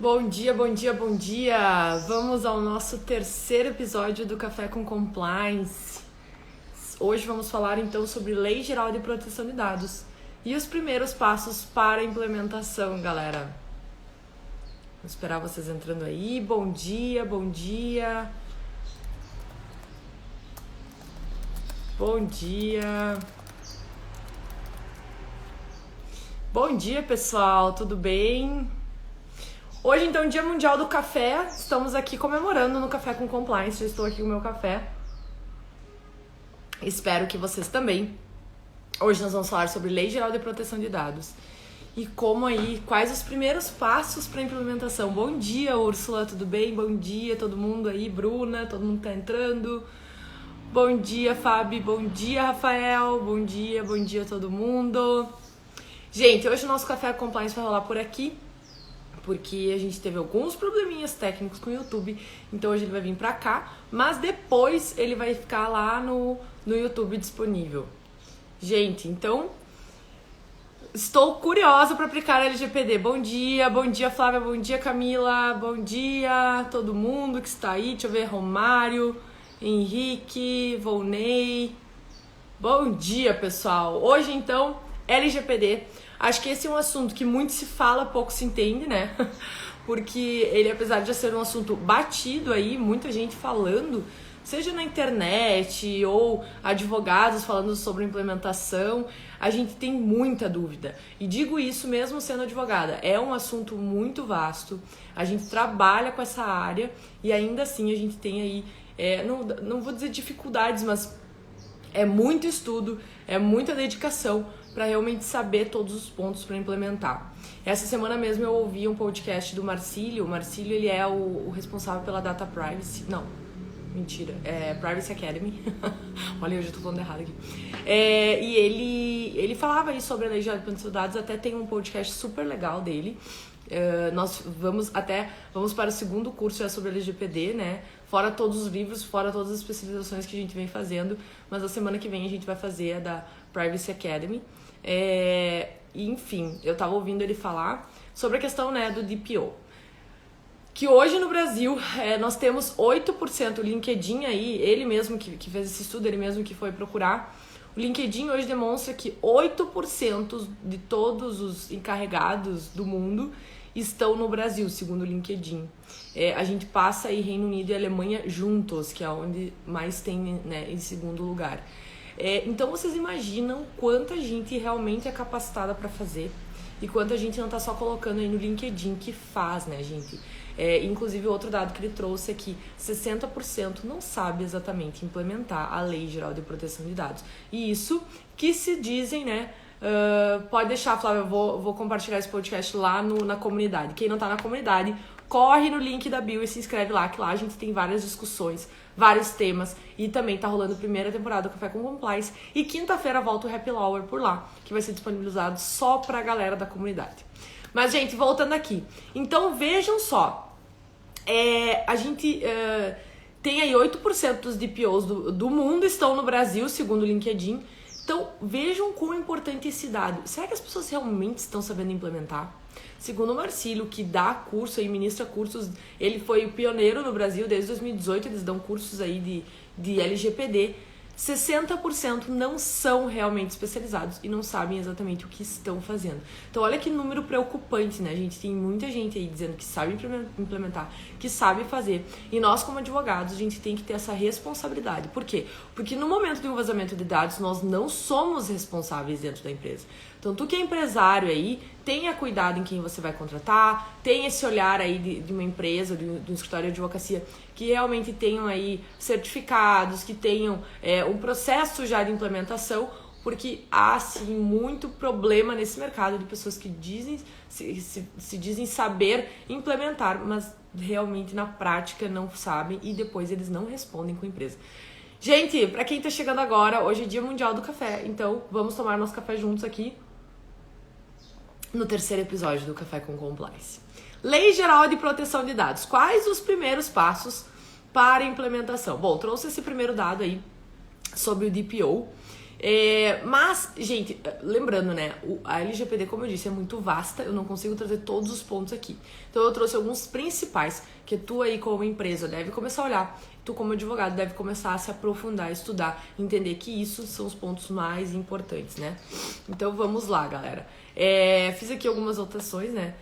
Bom dia, bom dia, bom dia! Vamos ao nosso terceiro episódio do Café com Compliance. Hoje vamos falar então sobre Lei Geral de Proteção de Dados e os primeiros passos para a implementação, galera. Vou esperar vocês entrando aí. Bom dia, bom dia! Bom dia! Bom dia, pessoal! Tudo bem? Hoje, então, Dia Mundial do Café. Estamos aqui comemorando no Café com Compliance. Já estou aqui com o meu café. Espero que vocês também. Hoje nós vamos falar sobre Lei Geral de Proteção de Dados. E quais os primeiros passos para a implementação. Bom dia, Úrsula, tudo bem? Bom dia, todo mundo aí, Bruna, todo mundo tá entrando. Bom dia, Fábio, bom dia, Rafael, bom dia todo mundo. Gente, hoje o nosso Café com Compliance vai rolar por aqui, porque a gente teve alguns probleminhas técnicos com o YouTube, então hoje ele vai vir pra cá, mas depois ele vai ficar lá no YouTube disponível. Gente, então, estou curiosa para aplicar a LGPD. Bom dia Flávia, bom dia Camila, bom dia todo mundo que está aí, deixa eu ver, Romário, Henrique, Volney, bom dia pessoal. Hoje então, LGPD. Acho que esse é um assunto que muito se fala, pouco se entende, né? Porque ele, apesar de ser um assunto batido aí, muita gente falando, seja na internet ou advogados falando sobre implementação, a gente tem muita dúvida. E digo isso mesmo sendo advogada, é um assunto muito vasto, a gente trabalha com essa área e ainda assim a gente tem aí, não vou dizer dificuldades, mas é muito estudo, é muita dedicação para realmente saber todos os pontos para implementar. Essa semana mesmo eu ouvi um podcast do Marcílio. O Marcílio, ele é o responsável pela Data Privacy. Não, mentira. É Privacy Academy. Olha, eu já tô falando errado aqui. E ele falava aí sobre a Lei Geral de Proteção de Dados. Até tem um podcast super legal dele. Nós vamos para o segundo curso sobre a LGPD, né? Fora todos os livros, fora todas as especializações que a gente vem fazendo. Mas a semana que vem a gente vai fazer a da Privacy Academy. Enfim, eu tava ouvindo ele falar sobre a questão, né, do DPO. Que hoje no Brasil nós temos 8%, o LinkedIn aí, ele mesmo que fez esse estudo, ele mesmo que foi procurar. O LinkedIn hoje demonstra que 8% de todos os encarregados do mundo estão no Brasil, segundo o LinkedIn. A gente passa aí Reino Unido e Alemanha juntos, que é onde mais tem, né, em segundo lugar. Então vocês imaginam quanta gente realmente é capacitada para fazer e quanta gente não tá só colocando aí no LinkedIn que faz, né, gente? Inclusive outro dado que ele trouxe é que 60% não sabe exatamente implementar a Lei Geral de Proteção de Dados. E isso que se dizem, né? Pode deixar, Flávia, eu vou compartilhar esse podcast lá na comunidade. Quem não tá na comunidade, corre no link da bio e se inscreve lá, que lá a gente tem várias discussões, vários temas, e também tá rolando a primeira temporada do Café com Compliance, e quinta-feira volta o Happy Hour por lá, que vai ser disponibilizado só pra galera da comunidade. Mas, gente, voltando aqui, então vejam só, a gente tem aí 8% dos DPOs do mundo estão no Brasil, segundo o LinkedIn. Então, vejam quão importante é esse dado. Será que as pessoas realmente estão sabendo implementar? Segundo o Marcílio, que dá curso e ministra cursos, ele foi o pioneiro no Brasil, desde 2018 eles dão cursos aí de LGPD. 60% não são realmente especializados e não sabem exatamente o que estão fazendo. Então olha que número preocupante, né? A gente tem muita gente aí dizendo que sabe implementar, que sabe fazer. E nós, como advogados, a gente tem que ter essa responsabilidade. Por quê? Porque no momento de um vazamento de dados, nós não somos responsáveis dentro da empresa. Então tu que é empresário aí, tenha cuidado em quem você vai contratar, tenha esse olhar aí de uma empresa, de um escritório de advocacia, que realmente tenham aí certificados, que tenham um processo já de implementação, porque há sim muito problema nesse mercado de pessoas que se dizem saber implementar, mas realmente na prática não sabem e depois eles não respondem com a empresa. Gente, pra quem tá chegando agora, hoje é Dia Mundial do Café, então vamos tomar nosso café juntos aqui no terceiro episódio do Café com Compliance. Lei Geral de Proteção de Dados. Quais os primeiros passos para a implementação? Bom, trouxe esse primeiro dado aí sobre o DPO. Mas, gente, lembrando, né, a LGPD, como eu disse, é muito vasta, eu não consigo trazer todos os pontos aqui. Então eu trouxe alguns principais que tu aí como empresa deve começar a olhar, tu como advogado deve começar a se aprofundar, estudar, entender que isso são os pontos mais importantes, né? Então vamos lá, galera. Fiz aqui algumas anotações, né?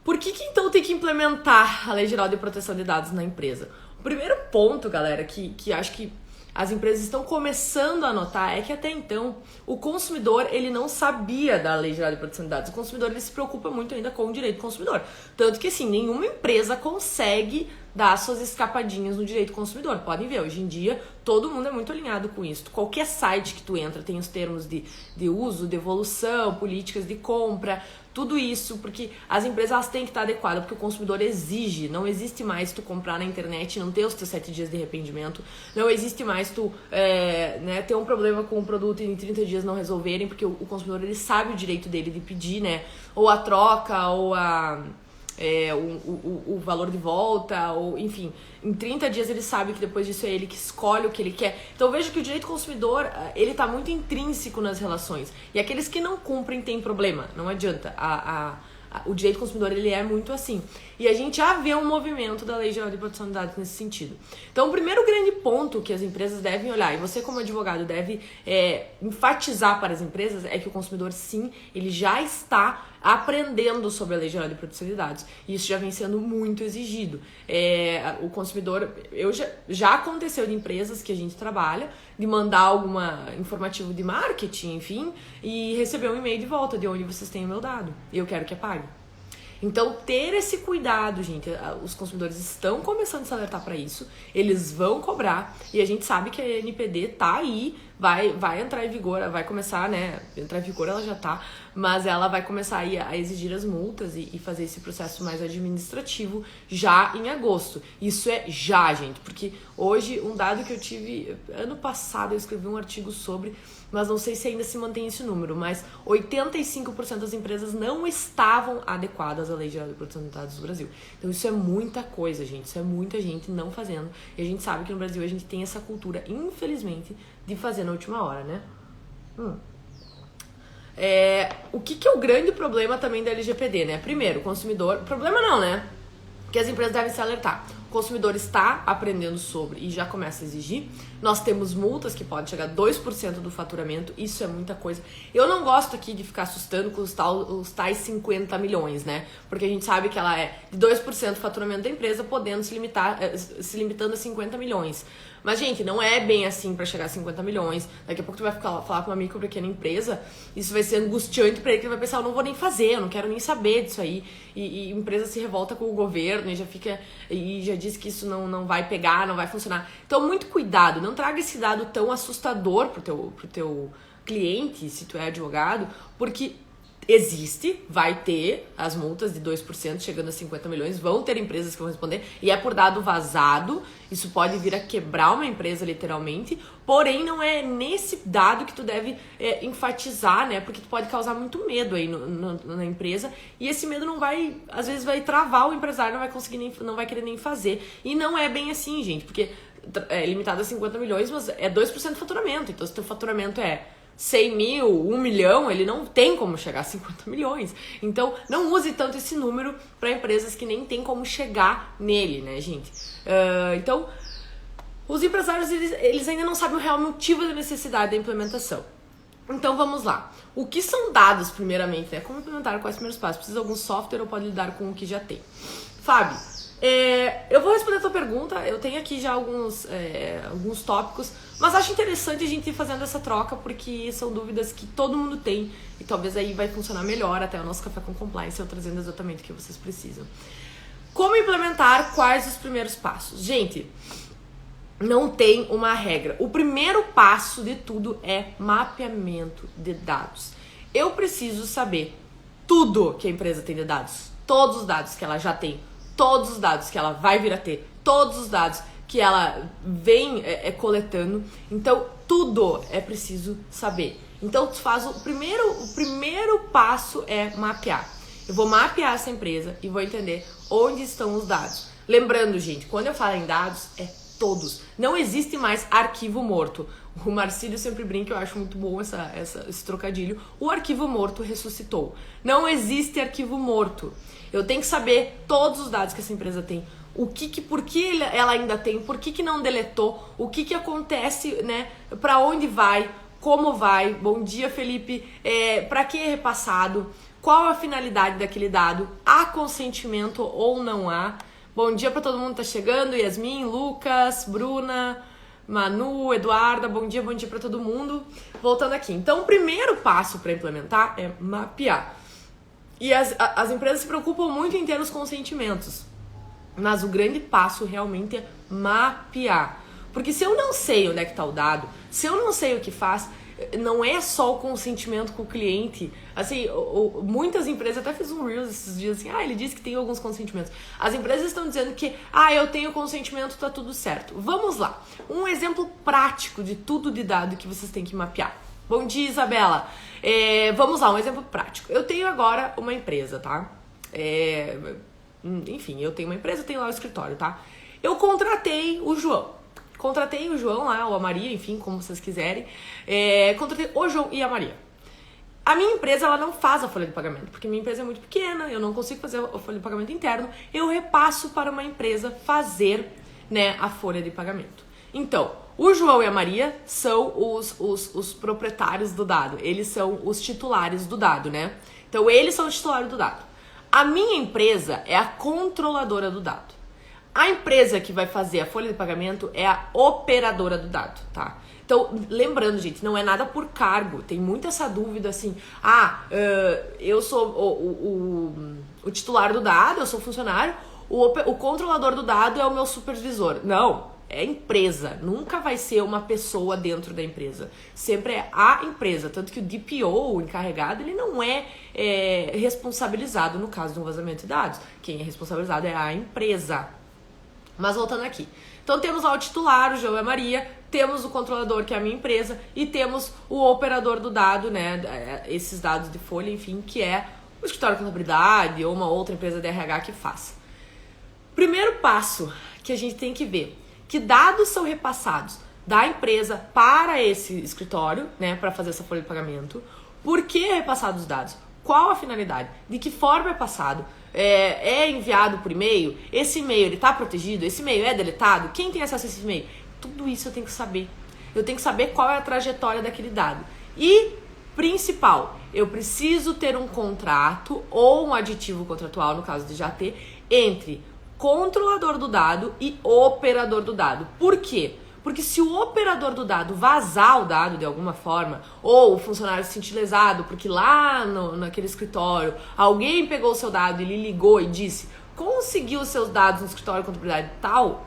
Por que então tem que implementar a Lei Geral de Proteção de Dados na empresa? O primeiro ponto, galera, que acho que as empresas estão começando a notar é que até então o consumidor ele não sabia da Lei Geral de Proteção de Dados. O consumidor ele se preocupa muito ainda com o direito do consumidor. Tanto que assim, nenhuma empresa consegue dar suas escapadinhas no direito do consumidor. Podem ver, hoje em dia todo mundo é muito alinhado com isso. Qualquer site que tu entra tem os termos de uso, de evolução, políticas de compra, tudo isso, porque as empresas elas têm que estar adequadas, porque o consumidor exige. Não existe mais tu comprar na internet e não ter os teus 7 dias de arrependimento. Não existe mais tu ter um problema com o produto e em 30 dias não resolverem, porque o consumidor ele sabe o direito dele de pedir, né? Ou a troca, ou o valor de volta, ou enfim, em 30 dias ele sabe que depois disso é ele que escolhe o que ele quer. Então veja que o direito do consumidor, ele tá muito intrínseco nas relações, e aqueles que não cumprem têm problema, não adianta. O direito do consumidor ele é muito assim, e a gente já vê um movimento da Lei Geral de Proteção de Dados nesse sentido. Então o primeiro grande ponto que as empresas devem olhar, e você como advogado deve enfatizar para as empresas, é que o consumidor sim, ele já está aprendendo sobre a Lei Geral de Proteção de Dados, e isso já vem sendo muito exigido. O consumidor, já aconteceu de empresas que a gente trabalha, de mandar alguma informativo de marketing, enfim, e receber um e-mail de volta de onde vocês têm o meu dado, e eu quero que apague. Então, ter esse cuidado, gente, os consumidores estão começando a se alertar para isso, eles vão cobrar, e a gente sabe que a NPD tá aí, vai entrar em vigor, vai começar, né, entrar em vigor ela já tá, mas ela vai começar aí a exigir as multas e fazer esse processo mais administrativo já em agosto. Isso é já, gente, porque hoje, um dado que eu tive, ano passado eu escrevi um artigo sobre, mas não sei se ainda se mantém esse número, mas 85% das empresas não estavam adequadas à Lei Geral de Proteção de Dados do Brasil. Então isso é muita coisa, gente, isso é muita gente não fazendo, e a gente sabe que no Brasil a gente tem essa cultura, infelizmente, de fazer na última hora, né? O que é o grande problema também da LGPD, né? Primeiro, o consumidor... Problema não, né? Que as empresas devem se alertar. O consumidor está aprendendo sobre e já começa a exigir. Nós temos multas que podem chegar a 2% do faturamento. Isso é muita coisa. Eu não gosto aqui de ficar assustando com os tais 50 milhões, né? Porque a gente sabe que ela é de 2% do faturamento da empresa, podendo se limitando a 50 milhões. Mas, gente, não é bem assim pra chegar a 50 milhões. Daqui a pouco tu vai falar com uma micro pequena empresa, isso vai ser angustiante pra ele, que ele vai pensar, eu não vou nem fazer, eu não quero nem saber disso aí. E a empresa se revolta com o governo e já diz que isso não vai pegar, não vai funcionar. Então, muito cuidado, não traga esse dado tão assustador pro teu cliente, se tu é advogado, porque vai ter as multas de 2% chegando a 50 milhões, vão ter empresas que vão responder, e é por dado vazado, isso pode vir a quebrar uma empresa literalmente, porém não é nesse dado que tu deve enfatizar, né, porque tu pode causar muito medo aí na empresa, e esse medo às vezes vai travar o empresário, não vai querer nem fazer, e não é bem assim, gente, porque é limitado a 50 milhões, mas é 2% do faturamento, então se teu faturamento é 100 mil, 1 milhão, ele não tem como chegar a 50 milhões. Então, não use tanto esse número para empresas que nem tem como chegar nele, né, gente? Então, os empresários, eles ainda não sabem o real motivo da necessidade da implementação. Então, vamos lá. O que são dados, primeiramente, né? Como implementar, quais os primeiros passos? Precisa de algum software ou pode lidar com o que já tem? Fábio, eu vou responder a tua pergunta, eu tenho aqui já alguns tópicos, mas acho interessante a gente ir fazendo essa troca, porque são dúvidas que todo mundo tem, e talvez aí vai funcionar melhor até o nosso Café com Compliance, eu trazendo exatamente o que vocês precisam. Como implementar, quais os primeiros passos? Gente, não tem uma regra. O primeiro passo de tudo é mapeamento de dados. Eu preciso saber tudo que a empresa tem de dados, todos os dados que ela já tem, todos os dados que ela vai vir a ter, todos os dados que ela vem coletando. Então, tudo é preciso saber. Então, tu faz o primeiro passo é mapear. Eu vou mapear essa empresa e vou entender onde estão os dados. Lembrando, gente, quando eu falo em dados, é todos. Não existe mais arquivo morto. O Marcílio sempre brinca, eu acho muito bom esse trocadilho. O arquivo morto ressuscitou. Não existe arquivo morto. Eu tenho que saber todos os dados que essa empresa tem. Por que ela ainda tem, por que não deletou, o que acontece, né? Para onde vai, como vai. Bom dia, Felipe. Para que é repassado? Qual a finalidade daquele dado? Há consentimento ou não há? Bom dia para todo mundo que tá chegando. Yasmin, Lucas, Bruna, Manu, Eduarda. Bom dia para todo mundo. Voltando aqui. Então, o primeiro passo para implementar é mapear. E as empresas se preocupam muito em ter os consentimentos. Mas o grande passo realmente é mapear. Porque se eu não sei onde é que está o dado, se eu não sei o que faz, não é só o consentimento com o cliente. Assim, muitas empresas, até fiz um Reels esses dias assim, ele disse que tem alguns consentimentos. As empresas estão dizendo que, eu tenho consentimento, tá tudo certo. Vamos lá. Um exemplo prático de tudo de dado que vocês têm que mapear. Bom dia, Isabela. Vamos lá, um exemplo prático. Eu tenho agora uma empresa, tá? Enfim, eu tenho uma empresa, tenho lá o escritório, tá? Eu contratei o João. Contratei o João lá, ou a Maria, enfim, como vocês quiserem. Contratei o João e a Maria. A minha empresa, ela não faz a folha de pagamento, porque minha empresa é muito pequena, eu não consigo fazer a folha de pagamento interno. Eu repasso para uma empresa fazer, né, a folha de pagamento. Então, o João e a Maria são os proprietários do dado. Eles são os titulares do dado, né? Então, eles são os titulares do dado. A minha empresa é a controladora do dado. A empresa que vai fazer a folha de pagamento é a operadora do dado, tá? Então, lembrando, gente, não é nada por cargo. Tem muita essa dúvida assim, eu sou o titular do dado, eu sou funcionário, o controlador do dado é o meu supervisor. Não, é empresa. Nunca vai ser uma pessoa dentro da empresa. Sempre é a empresa. Tanto que o DPO, o encarregado, ele não é responsabilizado no caso de um vazamento de dados. Quem é responsabilizado é a empresa. Mas voltando aqui. Então temos lá o titular, o João e a Maria, temos o controlador, que é a minha empresa, e temos o operador do dado, né? Esses dados de folha, enfim, que é o escritório de contabilidade ou uma outra empresa de RH que faz. Primeiro passo que a gente tem que ver, que dados são repassados da empresa para esse escritório, né? Para fazer essa folha de pagamento. Por que é repassado os dados? Qual a finalidade? De que forma é passado? É enviado por e-mail? Esse e-mail ele está protegido? Esse e-mail é deletado? Quem tem acesso a esse e-mail? Tudo isso eu tenho que saber. Eu tenho que saber qual é a trajetória daquele dado. E, principal, eu preciso ter um contrato ou um aditivo contratual, no caso de já ter, entre controlador do dado e operador do dado. Por quê? Porque se o operador do dado vazar o dado de alguma forma, ou o funcionário se sentir lesado, porque lá naquele escritório alguém pegou o seu dado e lhe ligou e disse, conseguiu os seus dados no escritório de contabilidade tal,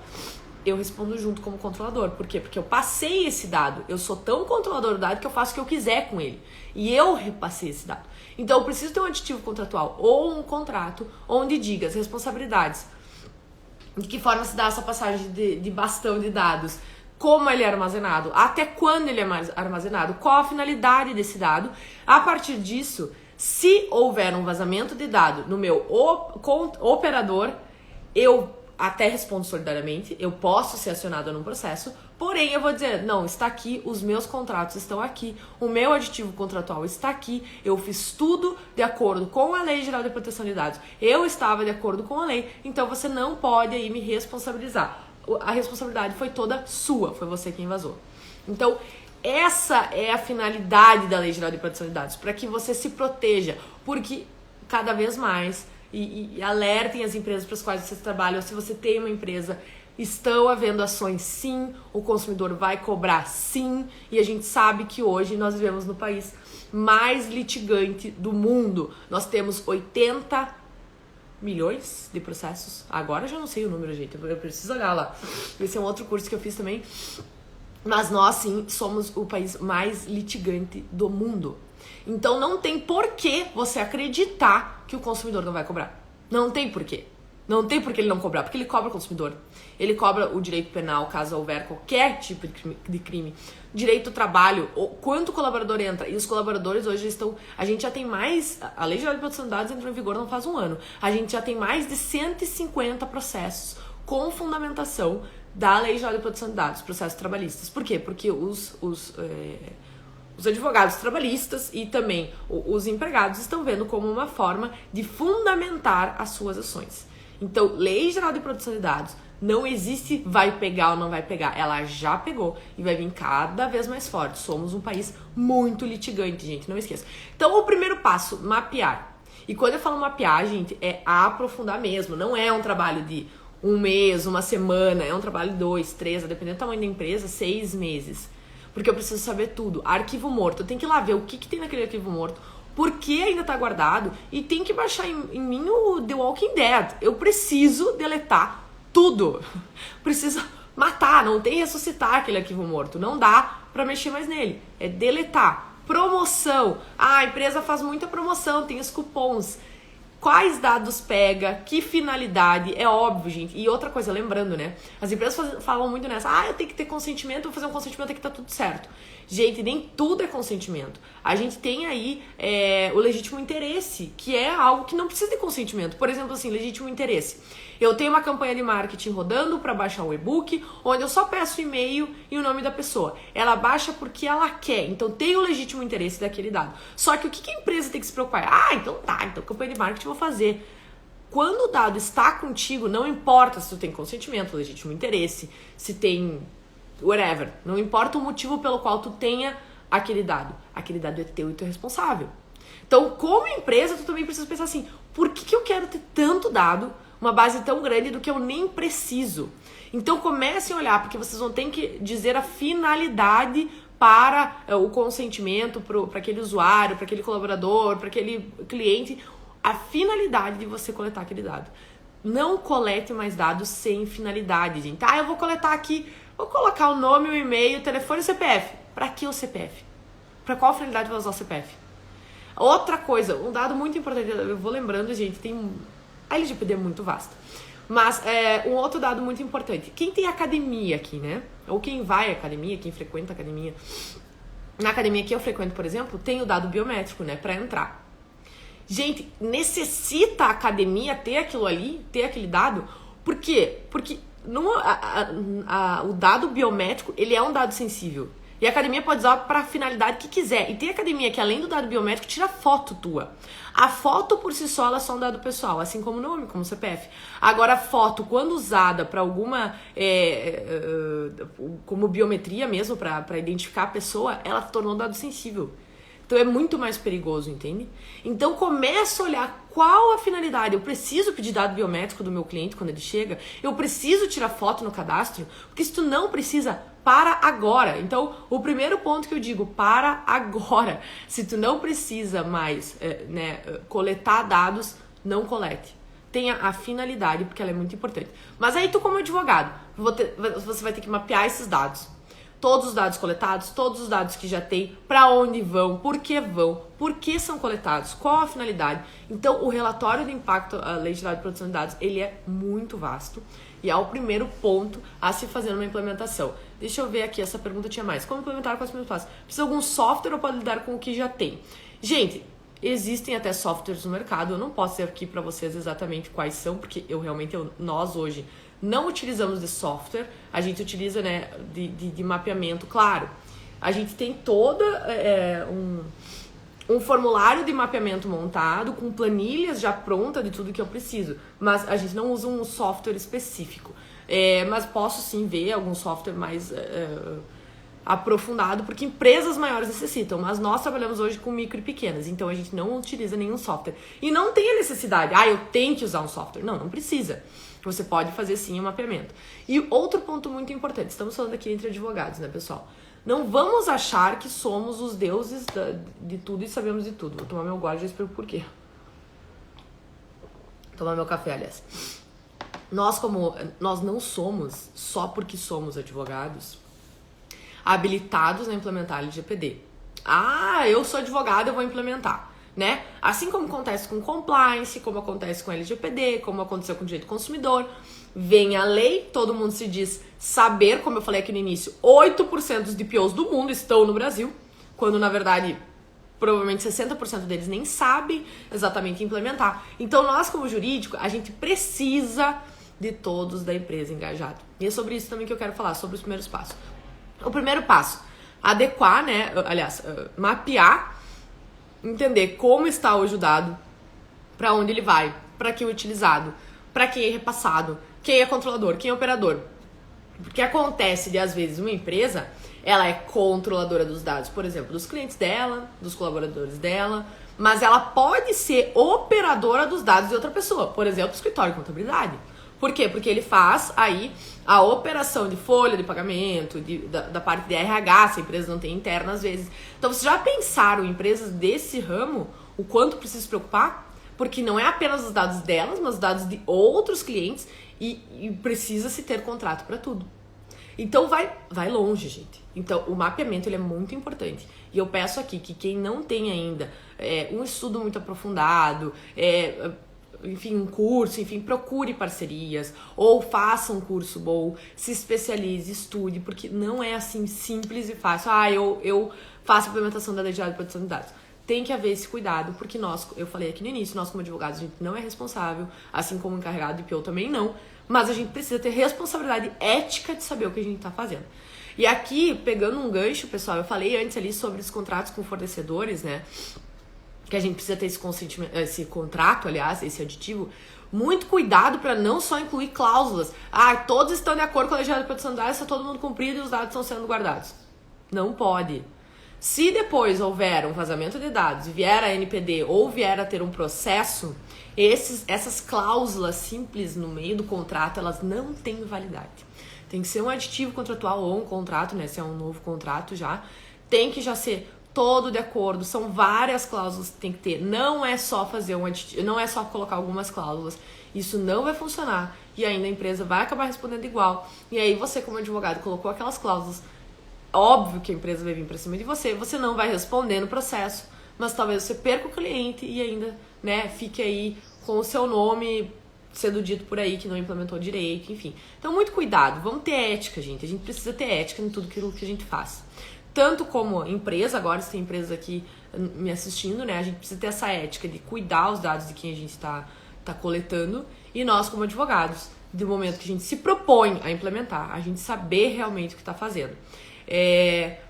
eu respondo junto como controlador. Por quê? Porque eu passei esse dado. Eu sou tão controlador do dado que eu faço o que eu quiser com ele. E eu repassei esse dado. Então eu preciso ter um aditivo contratual ou um contrato onde diga as responsabilidades. De que forma se dá essa passagem de bastão de dados. Como ele é armazenado, até quando ele é armazenado, qual a finalidade desse dado. A partir disso, se houver um vazamento de dado no meu operador, eu até respondo solidariamente, eu posso ser acionado num processo, porém eu vou dizer, não, está aqui, os meus contratos estão aqui, o meu aditivo contratual está aqui, eu fiz tudo de acordo com a Lei Geral de Proteção de Dados, eu estava de acordo com a lei, então você não pode aí me responsabilizar. A responsabilidade foi toda sua, foi você quem vazou. Então, essa é a finalidade da Lei Geral de Proteção de Dados, para que você se proteja, porque cada vez mais, e alertem as empresas para as quais vocês trabalham, se você tem uma empresa, estão havendo ações sim, o consumidor vai cobrar sim, e a gente sabe que hoje nós vivemos no país mais litigante do mundo. Nós temos 80 milhões de processos. Agora eu já não sei o número, gente. Eu preciso olhar lá. Esse é um outro curso que eu fiz também. Mas nós, sim, somos o país mais litigante do mundo. Então não tem por que você acreditar que o consumidor não vai cobrar. Não tem por quê. Não tem por que ele não cobrar, porque ele cobra o consumidor. Ele cobra o direito penal, caso houver qualquer tipo de crime. Direito do trabalho, quanto o colaborador entra. E os colaboradores hoje estão... A gente já tem mais... A Lei Geral de Proteção de Dados entrou em vigor não faz um ano. A gente já tem mais de 150 processos com fundamentação da Lei Geral de Proteção de Dados, processos trabalhistas. Por quê? Porque os advogados trabalhistas e também os empregados estão vendo como uma forma de fundamentar as suas ações. Então, Lei Geral de Proteção de Dados, não existe vai pegar ou não vai pegar. Ela já pegou e vai vir cada vez mais forte. Somos um país muito litigante, gente, não esqueça. Então, o primeiro passo, mapear. E quando eu falo mapear, gente, é aprofundar mesmo. Não é um trabalho de um mês, uma semana, é um trabalho de 2, 3, dependendo do tamanho da empresa, 6 meses. Porque eu preciso saber tudo. Arquivo morto, eu tenho que ir lá ver o que tem naquele arquivo morto, por que ainda tá guardado, e tem que baixar em mim o The Walking Dead. Eu preciso deletar tudo. Preciso matar, não tem ressuscitar aquele arquivo morto. Não dá pra mexer mais nele. É deletar. Promoção. A empresa faz muita promoção, tem os cupons. Quais dados pega, que finalidade, é óbvio, gente. E outra coisa, lembrando, né? As empresas falam muito nessa, eu tenho que ter consentimento, vou fazer um consentimento aqui, tá tudo certo. Gente, nem tudo é consentimento. A gente tem aí o legítimo interesse, que é algo que não precisa de consentimento. Por exemplo, assim, legítimo interesse. Eu tenho uma campanha de marketing rodando para baixar o e-book, onde eu só peço o e-mail e o nome da pessoa. Ela baixa porque ela quer, então tem o legítimo interesse daquele dado. Só que o que a empresa tem que se preocupar? Então campanha de marketing eu vou fazer. Quando o dado está contigo, não importa se tu tem consentimento, legítimo interesse, se tem whatever, não importa o motivo pelo qual tu tenha aquele dado é teu e tu é responsável. Então, como empresa, tu também precisa pensar assim, por que eu quero ter tanto dado, uma base tão grande do que eu nem preciso? Então comecem a olhar, porque vocês vão ter que dizer a finalidade para o consentimento, para aquele usuário, para aquele colaborador, para aquele cliente, a finalidade de você coletar aquele dado. Não colete mais dados sem finalidade, gente. Eu vou coletar aqui, vou colocar o nome, o e-mail, o telefone e o CPF. Para que o CPF? Para qual finalidade vai usar o CPF? Outra coisa, um dado muito importante, eu vou lembrando, gente, a LGPD é muito vasta. Mas um outro dado muito importante. Quem tem academia aqui, né? Ou quem vai à academia, quem frequenta a academia. Na academia que eu frequento, por exemplo, tem o dado biométrico, né? Para entrar. Gente, necessita a academia ter aquilo ali, ter aquele dado? Por quê? Porque o dado biométrico, ele é um dado sensível. E a academia pode usar para a finalidade que quiser. E tem academia que, além do dado biométrico, tira foto tua. A foto, por si só, ela é só um dado pessoal, assim como o nome, como o CPF. Agora, a foto, quando usada para alguma... como biometria mesmo, para identificar a pessoa, ela tornou um dado sensível. Então, é muito mais perigoso, entende? Então, começa a olhar qual a finalidade. Eu preciso pedir dado biométrico do meu cliente quando ele chega? Eu preciso tirar foto no cadastro? Porque se tu não precisa, para agora. Então, o primeiro ponto que eu digo, para agora. Se tu não precisa mais coletar dados, não colete. Tenha a finalidade, porque ela é muito importante. Mas aí tu, como advogado, você vai ter que mapear esses dados. Todos os dados coletados, todos os dados que já tem, para onde vão, por que são coletados, qual a finalidade. Então, o relatório de impacto à Lei Geral de Proteção de Dados, ele é muito vasto e é o primeiro ponto a se fazer numa implementação. Deixa eu ver aqui, essa pergunta tinha mais. Como implementar com os primeiros passos? Precisa de algum software ou pode lidar com o que já tem? Gente, existem até softwares no mercado, eu não posso dizer aqui para vocês exatamente quais são, porque nós hoje não utilizamos de software, a gente utiliza de mapeamento, claro. A gente tem todo um formulário de mapeamento montado, com planilhas já prontas de tudo que eu preciso, mas a gente não usa um software específico. Mas posso sim ver algum software mais aprofundado, porque empresas maiores necessitam, mas nós trabalhamos hoje com micro e pequenas, então a gente não utiliza nenhum software. E não tem a necessidade, eu tenho que usar um software. Não precisa. Você pode fazer sim o mapeamento. E outro ponto muito importante, estamos falando aqui entre advogados, né, pessoal? Não vamos achar que somos os deuses de tudo e sabemos de tudo. Vou tomar meu gole e já explico por quê. Tomar meu café, aliás. Nós não somos, só porque somos advogados, habilitados a implementar a LGPD. Eu sou advogado, eu vou implementar. Né? Assim como acontece com compliance, como acontece com LGPD, como aconteceu com o direito do consumidor, vem a lei, todo mundo se diz saber, como eu falei aqui no início, 8% dos DPOs do mundo estão no Brasil, quando na verdade provavelmente 60% deles nem sabem exatamente implementar. Então nós como jurídico, a gente precisa de todos da empresa engajados. E é sobre isso também que eu quero falar, sobre os primeiros passos. O primeiro passo, adequar, né, aliás, mapear, entender como está hoje o dado, para onde ele vai, para quem é utilizado, para quem é repassado, quem é controlador, quem é operador. Porque acontece de, às vezes, uma empresa, ela é controladora dos dados, por exemplo, dos clientes dela, dos colaboradores dela, mas ela pode ser operadora dos dados de outra pessoa, por exemplo, o escritório de contabilidade. Por quê? Porque ele faz aí a operação de folha de pagamento, da parte de RH, se a empresa não tem interna às vezes. Então, vocês já pensaram em empresas desse ramo, o quanto precisa se preocupar? Porque não é apenas os dados delas, mas os dados de outros clientes e precisa se ter contrato para tudo. Então vai longe, gente. Então o mapeamento ele é muito importante. E eu peço aqui que quem não tem ainda um estudo muito aprofundado, enfim, um curso, enfim, procure parcerias ou faça um curso bom, se especialize, estude, porque não é assim simples e fácil. Eu faço a implementação da Lei Geral de Proteção de Dados. Tem que haver esse cuidado, porque eu falei aqui no início, nós como advogados, a gente não é responsável, assim como o encarregado de PO também não, mas a gente precisa ter responsabilidade ética de saber o que a gente tá fazendo. E aqui, pegando um gancho, pessoal, eu falei antes ali sobre os contratos com fornecedores, né, que a gente precisa ter esse contrato, aliás, esse aditivo, muito cuidado para não só incluir cláusulas. Todos estão de acordo com a Lei Geral de Proteção de Dados, está todo mundo cumprido e os dados estão sendo guardados. Não pode. Se depois houver um vazamento de dados, vier a NPD ou vier a ter um processo, essas cláusulas simples no meio do contrato, elas não têm validade. Tem que ser um aditivo contratual ou um contrato, né? Se é um novo contrato já, tem que já ser todo de acordo. São várias cláusulas que tem que ter. Não é só fazer um aditivo, não é só colocar algumas cláusulas. Isso não vai funcionar e ainda a empresa vai acabar respondendo igual. E aí você, como advogado, colocou aquelas cláusulas. Óbvio que a empresa vai vir para cima de você, você não vai responder no processo, mas talvez você perca o cliente e ainda, né, fique aí com o seu nome sendo dito por aí que não implementou direito, enfim. Então, muito cuidado, vamos ter ética, gente. A gente precisa ter ética em tudo aquilo que a gente faz. Tanto como empresa, agora se tem empresas aqui me assistindo, né, a gente precisa ter essa ética de cuidar os dados de quem a gente está coletando, e nós como advogados, do momento que a gente se propõe a implementar, a gente saber realmente o que está fazendo.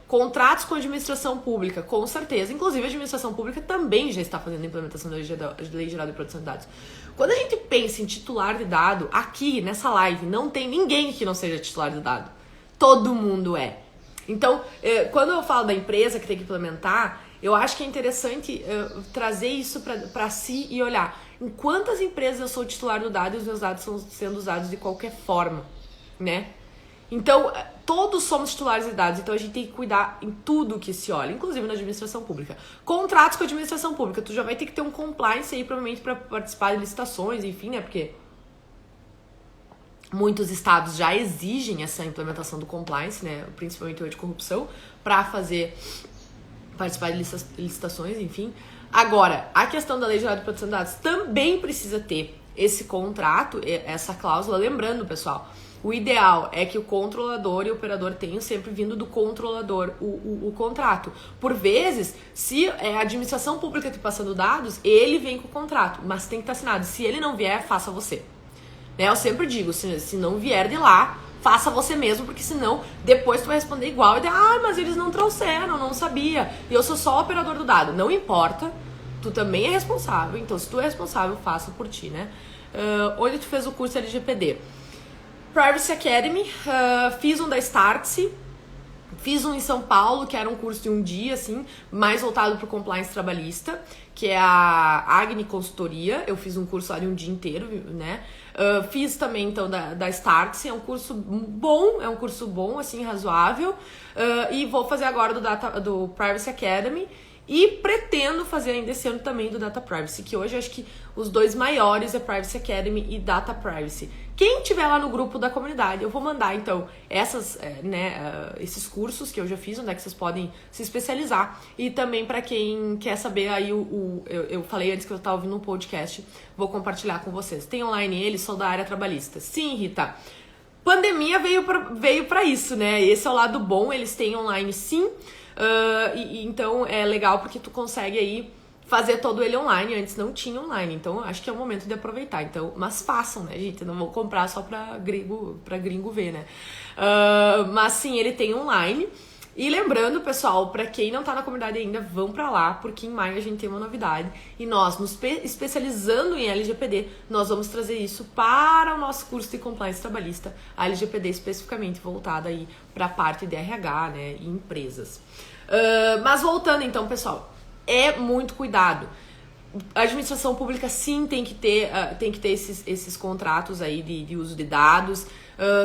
Contratos com a administração pública, com certeza. Inclusive, a administração pública também já está fazendo a implementação da Lei Geral de Proteção de Dados. Quando a gente pensa em titular de dado, aqui nessa live não tem ninguém que não seja titular de dado. Todo mundo é. Então, quando eu falo da empresa que tem que implementar, eu acho que é interessante trazer isso para si e olhar em quantas empresas eu sou titular do dado e os meus dados estão sendo usados de qualquer forma, né? Então, todos somos titulares de dados, então a gente tem que cuidar em tudo que se olha, inclusive na administração pública. Contratos com a administração pública, tu já vai ter que ter um compliance aí, provavelmente, para participar de licitações, enfim, né? Porque muitos estados já exigem essa implementação do compliance, né? Principalmente o anticorrupção, para participar de licitações, enfim. Agora, a questão da Lei Geral de Proteção de Dados também precisa ter esse contrato, essa cláusula. Lembrando, pessoal, o ideal é que o controlador e o operador tenham sempre vindo do controlador o contrato. Por vezes, se é a administração pública que passando dados, ele vem com o contrato, mas tem que estar assinado. Se ele não vier, faça você. Né? Eu sempre digo, se não vier de lá, faça você mesmo, porque senão depois tu vai responder igual e mas eles não trouxeram, não sabia. E eu sou só o operador do dado. Não importa, tu também é responsável. Então, se tu é responsável, faça por ti, né? Onde tu fez o curso LGPD? Privacy Academy, fiz um da Startse, fiz um em São Paulo, que era um curso de um dia, assim, mais voltado para o compliance trabalhista, que é a Agni Consultoria. Eu fiz um curso lá de um dia inteiro, né? Fiz também, então, da Startse, é um curso bom, assim, razoável, e vou fazer agora do Privacy Academy. E pretendo fazer ainda esse ano também do Data Privacy, que hoje eu acho que os dois maiores é Privacy Academy e Data Privacy. Quem tiver lá no grupo da comunidade, eu vou mandar, então, esses cursos que eu já fiz, onde é que vocês podem se especializar. E também para quem quer saber aí, eu falei antes que eu estava ouvindo um podcast, vou compartilhar com vocês. Tem online ele, sou da área trabalhista. Sim, Rita. Pandemia veio para isso, né? Esse é o lado bom, eles têm online sim. Então é legal porque tu consegue aí fazer todo ele online. Antes não tinha online, então acho que é o momento de aproveitar. Então, mas façam, né, gente? Não vou comprar só pra gringo ver, né? Mas sim, ele tem online. E lembrando, pessoal, pra quem não tá na comunidade ainda, vão pra lá, porque em maio a gente tem uma novidade. E nós, nos especializando em LGPD, nós vamos trazer isso para o nosso curso de Compliance Trabalhista, a LGPD especificamente voltada aí pra parte de RH, né, e empresas. Mas voltando então, pessoal, é muito cuidado. A administração pública sim tem que ter esses contratos aí de uso de dados.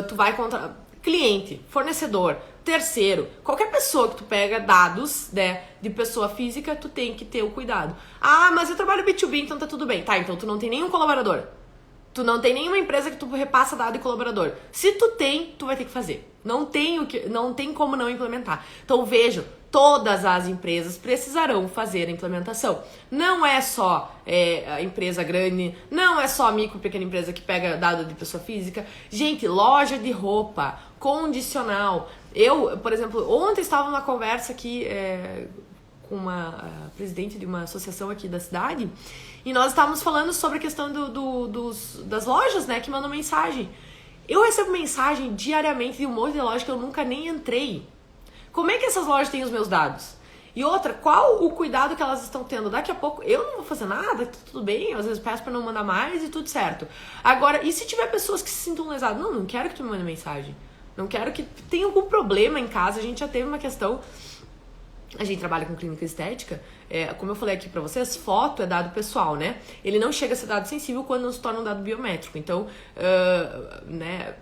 Tu vai contra cliente, fornecedor, terceiro, qualquer pessoa que tu pega dados, né, de pessoa física, tu tem que ter o cuidado. Ah, mas eu trabalho B2B, então tá tudo bem. Tá, então tu não tem nenhum colaborador. Tu não tem nenhuma empresa que tu repassa dado de colaborador. Se tu tem, tu vai ter que fazer. Não tem como não implementar. Então vejam, todas as empresas precisarão fazer a implementação. Não é só a empresa grande, não é só a micro, pequena empresa que pega dado de pessoa física. Gente, loja de roupa, condicional. Eu, por exemplo, ontem estava numa conversa aqui com uma presidente de uma associação aqui da cidade e nós estávamos falando sobre a questão das lojas, né, que mandam mensagem. Eu recebo mensagem diariamente de um monte de lojas que eu nunca nem entrei. Como é que essas lojas têm os meus dados? E outra, qual o cuidado que elas estão tendo? Daqui a pouco eu não vou fazer nada, tá tudo bem, às vezes peço pra não mandar mais e tudo certo. Agora, e se tiver pessoas que se sintam lesadas? Não quero que tu me mande mensagem. Não quero que tenha algum problema em casa. A gente já teve uma questão. A gente trabalha com clínica estética. Como eu falei aqui pra vocês, foto é dado pessoal, né? Ele não chega a ser dado sensível quando não se torna um dado biométrico. Então, né,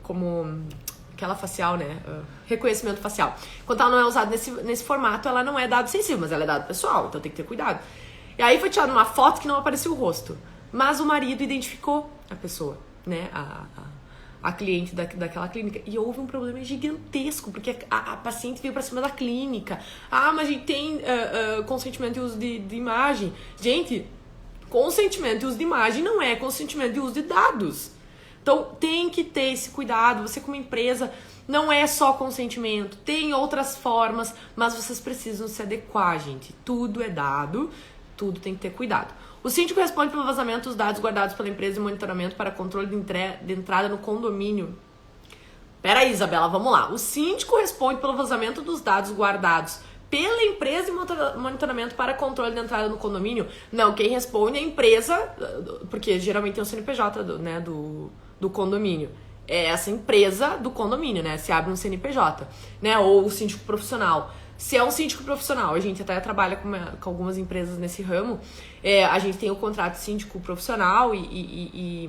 como aquela facial, né? Reconhecimento facial. Quando ela não é usada nesse formato, ela não é dado sensível, mas ela é dado pessoal, então tem que ter cuidado. E aí foi tirada uma foto que não apareceu o rosto. Mas o marido identificou a pessoa, né? A cliente daquela clínica. E houve um problema gigantesco, porque a paciente veio pra cima da clínica. Ah, mas a gente tem consentimento de uso de imagem. Gente, consentimento de uso de imagem não é consentimento de uso de dados. Então, tem que ter esse cuidado. Você, como empresa, não é só consentimento. Tem outras formas, mas vocês precisam se adequar, gente. Tudo é dado, tudo tem que ter cuidado. O síndico responde pelo vazamento dos dados guardados pela empresa e monitoramento para controle de entrada no condomínio. Pera aí, Isabela, vamos lá. O síndico responde pelo vazamento dos dados guardados pela empresa e monitoramento para controle de entrada no condomínio. Não, quem responde é a empresa, porque geralmente tem o CNPJ do condomínio. É essa empresa do condomínio, né? Se abre um CNPJ, né? Ou o síndico profissional. Se é um síndico profissional, a gente até trabalha com algumas empresas nesse ramo, a gente tem o contrato síndico profissional e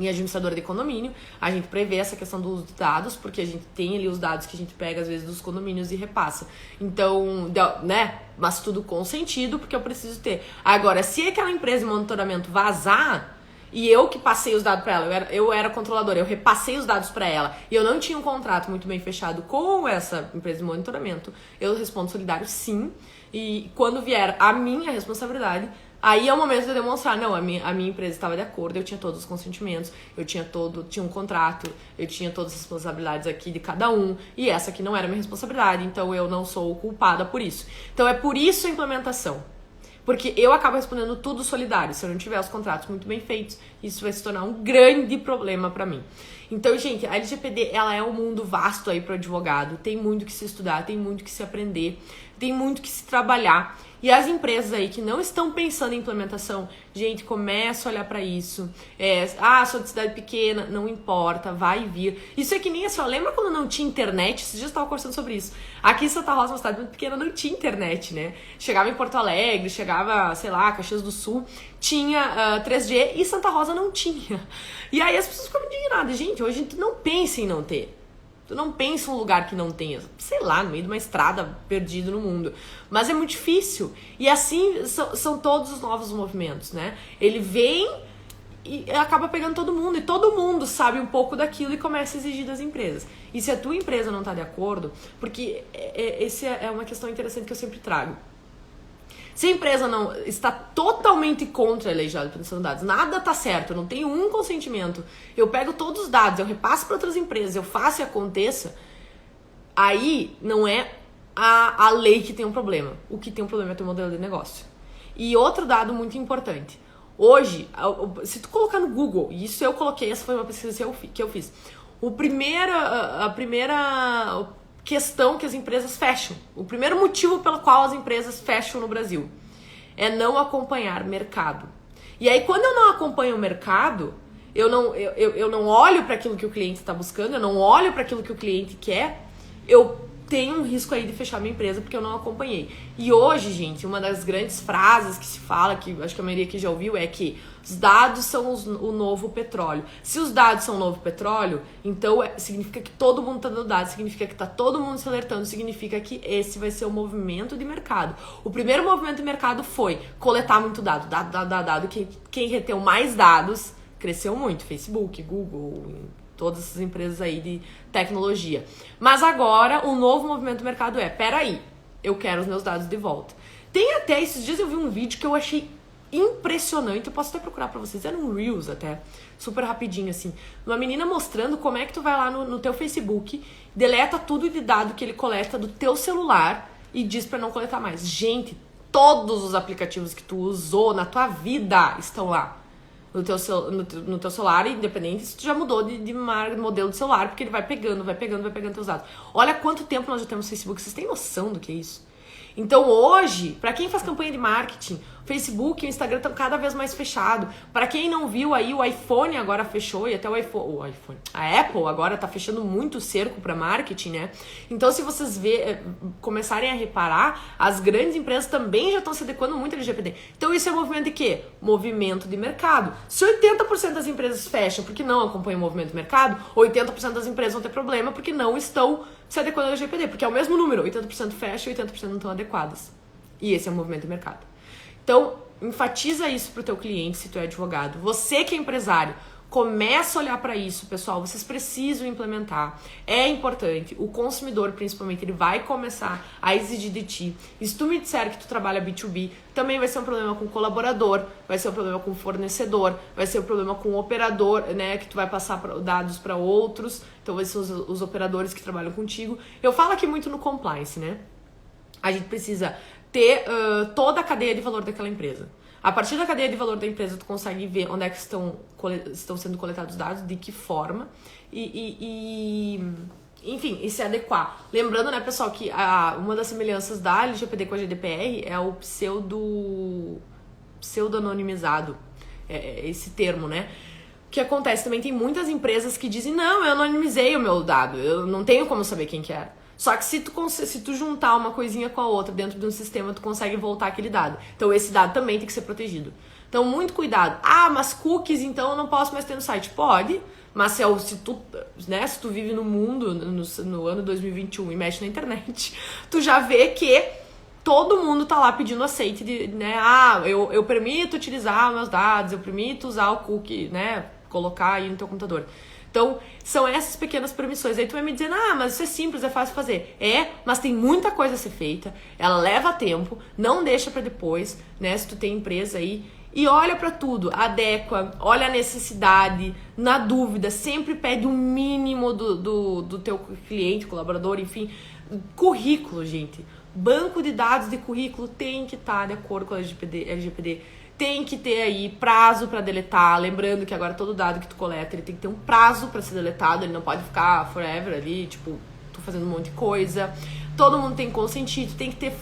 administradora de condomínio, a gente prevê essa questão do uso de dados, porque a gente tem ali os dados que a gente pega às vezes dos condomínios e repassa. Então, né, mas tudo com sentido, porque eu preciso ter. Agora, se aquela empresa de monitoramento vazar, e eu que passei os dados para ela, eu era controladora, eu repassei os dados para ela, e eu não tinha um contrato muito bem fechado com essa empresa de monitoramento, eu respondo solidário sim, e quando vier a minha responsabilidade, aí é o momento de eu demonstrar, não, a minha empresa estava de acordo, eu tinha todos os consentimentos, eu tinha um contrato, eu tinha todas as responsabilidades aqui de cada um, e essa aqui não era minha responsabilidade, então eu não sou culpada por isso. Então é por isso a implementação. Porque eu acabo respondendo tudo solidário. Se eu não tiver os contratos muito bem feitos, isso vai se tornar um grande problema pra mim. Então, gente, a LGPD, ela é um mundo vasto aí pro advogado. Tem muito que se estudar, tem muito que se aprender, tem muito que se trabalhar. E as empresas aí que não estão pensando em implementação, gente, começa a olhar pra isso. Sou de cidade pequena, não importa, vai vir. Isso é que nem assim, ó, lembra quando não tinha internet? Esses dias eu estava conversando sobre isso. Aqui em Santa Rosa, uma cidade muito pequena, não tinha internet, né? Chegava em Porto Alegre, chegava, sei lá, Caxias do Sul, tinha 3G e Santa Rosa não tinha. E aí as pessoas ficam indignadas. Gente, hoje tu não pensa em não ter. Tu não pensa em um lugar que não tenha, sei lá, no meio de uma estrada perdido no mundo. Mas é muito difícil. E assim são todos os novos movimentos, né? Ele vem e acaba pegando todo mundo. E todo mundo sabe um pouco daquilo e começa a exigir das empresas. E se a tua empresa não está de acordo, porque essa é uma questão interessante que eu sempre trago. Se a empresa não está totalmente contra a Lei Geral de Proteção de Dados, nada está certo, eu não tenho um consentimento, eu pego todos os dados, eu repasso para outras empresas, eu faço e aconteça, aí não é a lei que tem um problema. O que tem um problema é o teu modelo de negócio. E outro dado muito importante. Hoje, se tu colocar no Google, e isso eu coloquei, essa foi uma pesquisa que eu fiz. A primeira questão que as empresas fecham, o primeiro motivo pelo qual as empresas fecham no Brasil é não acompanhar mercado. E aí, quando eu não acompanho o mercado, eu não olho para aquilo que o cliente está buscando, eu não olho para aquilo que o cliente quer, eu tenho um risco aí de fechar minha empresa porque eu não acompanhei. E hoje, gente, uma das grandes frases que se fala, que acho que a maioria aqui já ouviu, é que os dados são o novo petróleo. Se os dados são o novo petróleo, então significa que todo mundo está dando dados, significa que está todo mundo se alertando, significa que esse vai ser o movimento de mercado. O primeiro movimento de mercado foi coletar muito dado. Quem reteu mais dados cresceu muito. Facebook, Google, todas essas empresas aí de tecnologia. Mas agora, o novo movimento do mercado peraí, eu quero os meus dados de volta. Tem até, esses dias eu vi um vídeo que eu achei impressionante, eu posso até procurar pra vocês, era um Reels até, super rapidinho assim, uma menina mostrando como é que tu vai lá no teu Facebook, deleta tudo de dado que ele coleta do teu celular e diz pra não coletar mais. Gente, todos os aplicativos que tu usou na tua vida estão lá. No teu celular, independente se tu já mudou de modelo de celular, porque ele vai pegando teus dados. Olha quanto tempo nós já temos no Facebook, vocês têm noção do que é isso? Então hoje, para quem faz campanha de marketing, o Facebook e o Instagram estão cada vez mais fechados. Para quem não viu aí, o iPhone agora fechou e até a Apple agora tá fechando muito o cerco para marketing, né? Então se vocês começarem a reparar, as grandes empresas também já estão se adequando muito ao LGPD. Então isso é movimento de quê? Movimento de mercado. Se 80% das empresas fecham porque não acompanham o movimento de mercado, 80% das empresas vão ter problema porque não estão se adequando ao LGPD, porque é o mesmo número, 80% fecha e 80% não estão adequadas. E esse é o movimento de mercado. Então, enfatiza isso pro teu cliente se tu é advogado. Você que é empresário, começa a olhar para isso, pessoal. Vocês precisam implementar. É importante. O consumidor, principalmente, ele vai começar a exigir de ti. E se tu me disser que tu trabalha B2B, também vai ser um problema com o colaborador, vai ser um problema com o fornecedor, vai ser um problema com o operador, né, que tu vai passar dados para outros. Então, vai ser os operadores que trabalham contigo. Eu falo aqui muito no compliance, né? A gente precisa ter toda a cadeia de valor daquela empresa. A partir da cadeia de valor da empresa, tu consegue ver onde é que estão sendo coletados os dados, de que forma, enfim, e se adequar. Lembrando, né, pessoal, que uma das semelhanças da LGPD com a GDPR é o pseudo-anonimizado, esse termo, né? O que acontece também, tem muitas empresas que dizem, não, eu anonimizei o meu dado, eu não tenho como saber quem que era. Só que se tu juntar uma coisinha com a outra dentro de um sistema, tu consegue voltar aquele dado. Então esse dado também tem que ser protegido. Então muito cuidado. Mas cookies então eu não posso mais ter no site. Pode, mas se tu vive no mundo, no ano 2021 e mexe na internet, tu já vê que todo mundo tá lá pedindo aceite de, né? Eu permito utilizar meus dados, eu permito usar o cookie, né? Colocar aí no teu computador. Então, são essas pequenas permissões. Aí tu vai me dizendo, mas isso é simples, é fácil fazer. Mas tem muita coisa a ser feita, ela leva tempo, não deixa pra depois, né, se tu tem empresa aí. E olha pra tudo, adequa, olha a necessidade, na dúvida, sempre pede o mínimo do teu cliente, colaborador, enfim. Currículo, gente. Banco de dados de currículo tem que estar de acordo com a LGPD. Tem que ter aí prazo para deletar, lembrando que agora todo dado que tu coleta, ele tem que ter um prazo para ser deletado, ele não pode ficar forever ali, tipo, tu fazendo um monte de coisa. Todo mundo tem que consentir, tu tem que ter,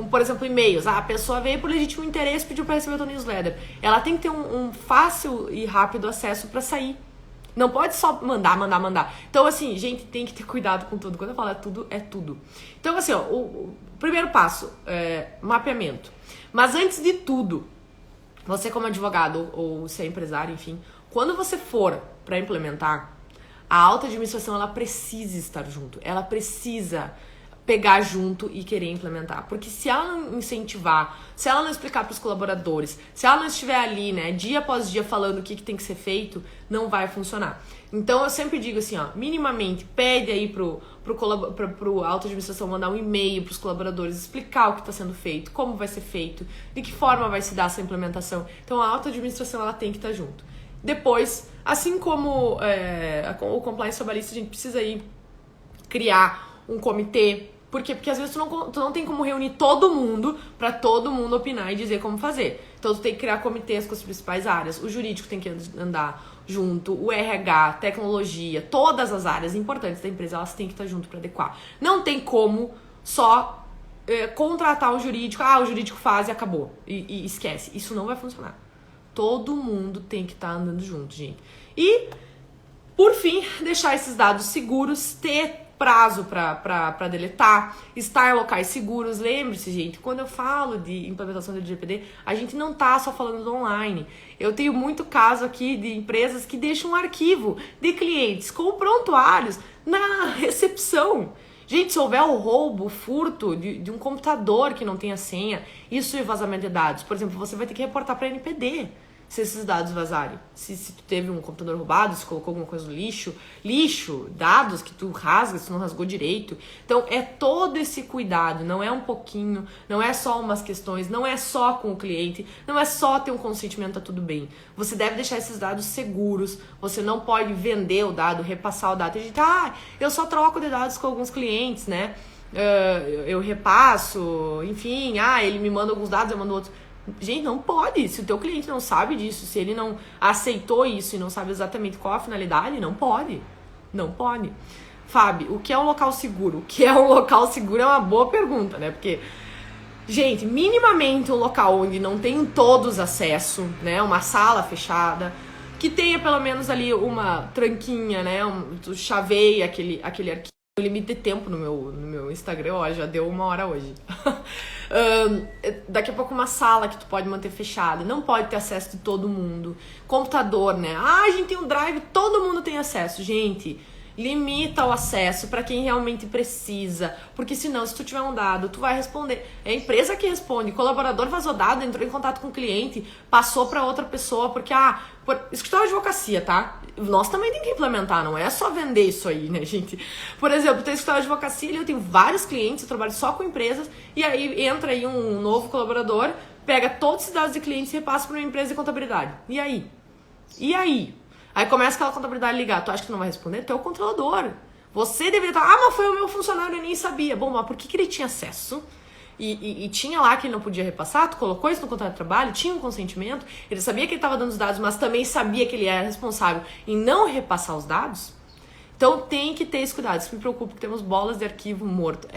por exemplo, e-mails. A pessoa veio por legítimo interesse, pediu para receber o teu newsletter. Ela tem que ter um fácil e rápido acesso para sair. Não pode só mandar. Então, assim, gente, tem que ter cuidado com tudo. Quando eu falo tudo, é tudo. Então, assim, o primeiro passo é mapeamento. Mas antes de tudo, você como advogado ou se é empresário, enfim, quando você for para implementar, a alta administração, ela precisa estar junto. Ela precisa pegar junto e querer implementar. Porque se ela não incentivar, se ela não explicar para os colaboradores, se ela não estiver ali, né, dia após dia falando o que tem que ser feito, não vai funcionar. Então eu sempre digo assim, minimamente pede aí pro alta administração mandar um e-mail para os colaboradores, explicar o que está sendo feito, como vai ser feito, de que forma vai se dar essa implementação. Então a alta administração, ela tem que estar junto. Depois, assim como o compliance trabalhista, a gente precisa aí criar um comitê Por quê? Porque às vezes tu não tem como reunir todo mundo pra todo mundo opinar e dizer como fazer. Então tu tem que criar comitês com as principais áreas. O jurídico tem que andar junto, o RH, tecnologia, todas as áreas importantes da empresa, elas têm que estar junto pra adequar. Não tem como só contratar um jurídico, o jurídico faz e acabou. E esquece. Isso não vai funcionar. Todo mundo tem que estar andando junto, gente. E, por fim, deixar esses dados seguros, ter prazo para deletar, estar em locais seguros. Lembre-se, gente, quando eu falo de implementação do LGPD, a gente não tá só falando do online. Eu tenho muito caso aqui de empresas que deixam um arquivo de clientes com prontuários na recepção. Gente, se houver o roubo, o furto de um computador que não tenha senha, isso é vazamento de dados. Por exemplo, você vai ter que reportar para a NPD se esses dados vazarem. Se tu teve um computador roubado, se colocou alguma coisa no lixo, dados que tu rasga, se tu não rasgou direito. Então, é todo esse cuidado, não é um pouquinho, não é só umas questões, não é só com o cliente, não é só ter um consentimento, tá tudo bem. Você deve deixar esses dados seguros, você não pode vender o dado, repassar o dado. Tem gente, eu só troco de dados com alguns clientes, né? Eu repasso, enfim, ele me manda alguns dados, eu mando outros. Gente, não pode. Se o teu cliente não sabe disso, se ele não aceitou isso e não sabe exatamente qual a finalidade, não pode. Não pode. Fábio, o que é um local seguro? O que é um local seguro é uma boa pergunta, né? Porque, gente, minimamente um local onde não tenham todos acesso, né? Uma sala fechada, que tenha pelo menos ali uma tranquinha, né? Tu chaveia aquele arquivo. O limite de tempo no meu Instagram, ó, já deu 1 hora hoje. Daqui a pouco uma sala que tu pode manter fechada, não pode ter acesso de todo mundo. Computador, né? A gente tem um drive, todo mundo tem acesso. Gente, limita o acesso para quem realmente precisa, porque senão, se tu tiver um dado, tu vai responder. É a empresa que responde. Colaborador vazou dado, entrou em contato com o cliente, passou para outra pessoa, porque escritório de advocacia, tá? Nós também tem que implementar, não é só vender isso aí, né, gente? Por exemplo, tem escritório de advocacia, eu tenho vários clientes, eu trabalho só com empresas, e aí entra aí um novo colaborador, pega todos os dados de clientes e repassa para uma empresa de contabilidade. E aí? Aí começa aquela contabilidade ligar. Tu acha que não vai responder? Tu é o controlador. Você deveria estar... mas foi o meu funcionário, eu nem sabia. Bom, mas por que ele tinha acesso? E tinha lá que ele não podia repassar? Tu colocou isso no contrato de trabalho? Tinha um consentimento? Ele sabia que ele estava dando os dados, mas também sabia que ele era responsável em não repassar os dados? Então tem que ter esse cuidado. Isso me preocupa, que temos bolas de arquivo morto.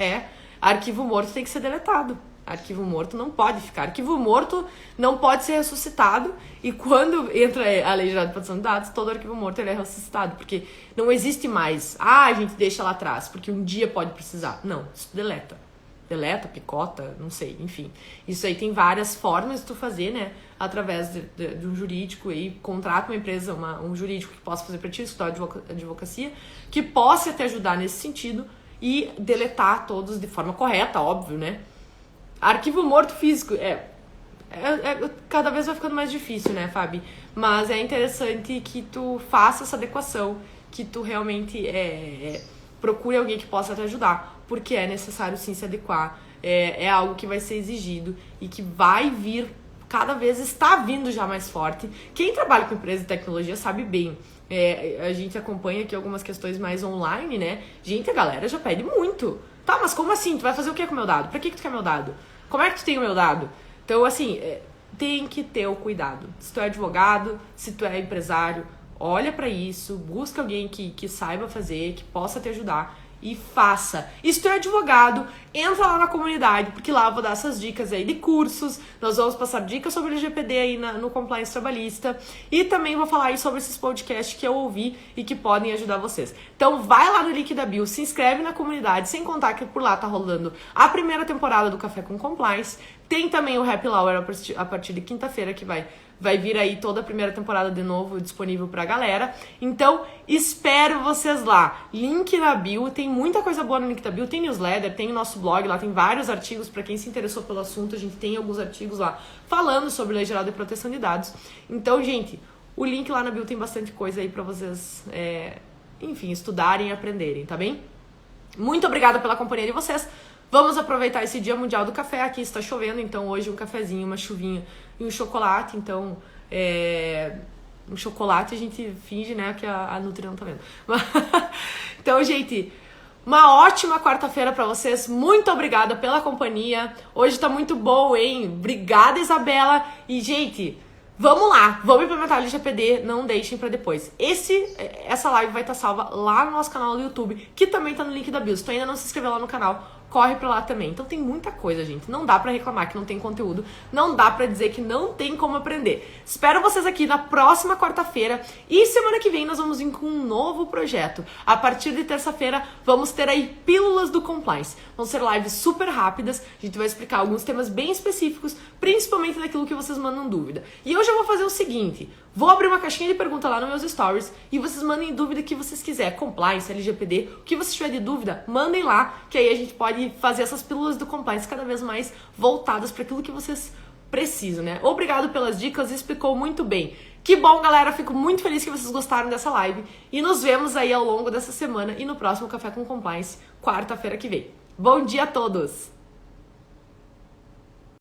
Arquivo morto tem que ser deletado. Arquivo morto não pode ficar. Arquivo morto não pode ser ressuscitado. E quando entra a Lei Geral de Proteção de Dados, todo arquivo morto ele é ressuscitado. Porque não existe mais. A gente deixa lá atrás, porque um dia pode precisar. Não, isso deleta. Deleta, picota, não sei, enfim. Isso aí tem várias formas de tu fazer, né? Através de um jurídico aí, contrata uma empresa, um jurídico que possa fazer pra ti, escritório de advocacia, que possa te ajudar nesse sentido e deletar todos de forma correta, óbvio, né? Arquivo morto físico, cada vez vai ficando mais difícil, né, Fabi? Mas é interessante que tu faça essa adequação, que tu realmente procure alguém que possa te ajudar, porque é necessário sim se adequar, é algo que vai ser exigido e que vai vir, cada vez está vindo já mais forte. Quem trabalha com empresa de tecnologia sabe bem. A gente acompanha aqui algumas questões mais online, né? Gente, a galera já pede muito. Tá, mas como assim? Tu vai fazer o que com o meu dado? Pra que tu quer meu dado? Como é que tu tem o meu dado? Então, assim, tem que ter o cuidado. Se tu é advogado, se tu é empresário, olha pra isso, busca alguém que saiba fazer, que possa te ajudar e faça. E se tu é advogado, entra lá na comunidade, porque lá eu vou dar essas dicas aí de cursos, nós vamos passar dicas sobre o LGPD aí no Compliance Trabalhista e também vou falar aí sobre esses podcasts que eu ouvi e que podem ajudar vocês. Então vai lá no link da bio, se inscreve na comunidade, sem contar que por lá tá rolando a primeira temporada do Café com Compliance, tem também o Happy Hour a partir de quinta-feira que vai vir aí toda a primeira temporada de novo disponível pra galera. Então, espero vocês lá. Link na bio, tem muita coisa boa no link da bio. Tem newsletter, tem o nosso blog, lá tem vários artigos pra quem se interessou pelo assunto. A gente tem alguns artigos lá falando sobre Lei Geral de Proteção de Dados. Então, gente, o link lá na bio tem bastante coisa aí pra vocês, enfim, estudarem e aprenderem, tá bem? Muito obrigada pela companhia de vocês. Vamos aproveitar esse Dia Mundial do Café. Aqui está chovendo, então hoje um cafezinho, uma chuvinha e um chocolate. Então, um chocolate a gente finge, né, que a Nutri não tá vendo. Então, gente, Uma ótima quarta-feira pra vocês. Muito obrigada pela companhia. Hoje tá muito bom, hein? Obrigada, Isabela. E, gente, vamos lá. Vamos implementar o LGPD. Não deixem pra depois. Essa live vai estar salva lá no nosso canal do YouTube, que também tá no link da bio. Se tu ainda não se inscreveu lá no canal, corre pra lá também. Então tem muita coisa, gente. Não dá pra reclamar que não tem conteúdo. Não dá pra dizer que não tem como aprender. Espero vocês aqui na próxima quarta-feira. E semana que vem nós vamos vir com um novo projeto. A partir de terça-feira vamos ter aí pílulas do compliance. Vão ser lives super rápidas. A gente vai explicar alguns temas bem específicos, principalmente daquilo que vocês mandam dúvida. E hoje eu vou fazer o seguinte. Vou abrir uma caixinha de pergunta lá nos meus stories e vocês mandem dúvida que vocês quiserem. Compliance, LGPD, o que vocês tiver de dúvida, mandem lá, que aí a gente pode fazer essas pílulas do compliance cada vez mais voltadas para aquilo que vocês precisam, né? Obrigado pelas dicas, explicou muito bem. Que bom, galera, fico muito feliz que vocês gostaram dessa live e nos vemos aí ao longo dessa semana e no próximo Café com Compliance, quarta-feira que vem. Bom dia a todos!